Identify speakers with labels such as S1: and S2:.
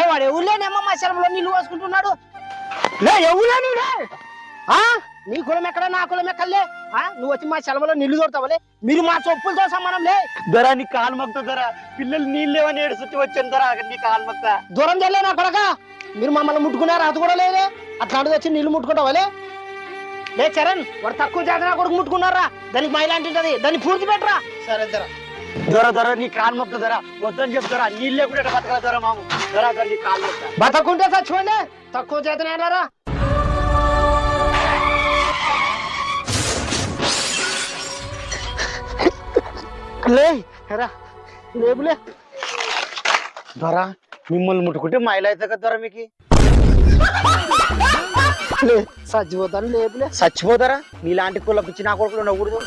S1: ఏ వాడు ఎవరులేనేమో మా శలంలో నీళ్ళు పోసుకుంటున్నాడు. లే ఎవరులే నువ్వు నీ కులం ఎక్కడ నా కులం ఎక్కడలే నువ్వు వచ్చి మా శలంలో నీళ్లు దొరుకుతావులే. మీరు మా చొప్పులతో సమానం లే.
S2: ధర నీ కాలు మొక్త ధర పిల్లలు నీళ్ళు లేవని ఏడుచుట్టి వచ్చాను ధర నీ కాలు మొక్త.
S1: దూరం తెలే నా కొడక. మీరు మమ్మల్ని ముట్టుకున్నారు అది కూడా లేదే. అట్లాంటిది వచ్చి నీళ్లు ముట్టుకుంటావాలే. లే చరణ్ వాడు తక్కువ జాతర కొడుకు ముట్టుకున్నారా దానికి మైలాంటి ఉంటది దాన్ని పూర్తి పెట్టరా.
S2: సరే ధర ధర ధర నీ కాలు మొక్త ధర వద్దని చెప్తారా నీళ్ళు లేకుండా బతకల ధర మాము ధర ధర నీ కాలు మొక్త.
S1: బతకుంటే చచ్చిపోయిందే తక్కువ చేతనే అన్నారా. లే రా లేపులే
S2: ధర మిమ్మల్ని ముట్టుకుంటే మైలు అవుతుంది కదా ధర మీకు.
S1: చచ్చిపోతాను లేపులే.
S2: చచ్చిపోతారా నీలాంటి కుల పిచ్చి నా కొడుకులు ఉండకూడదు.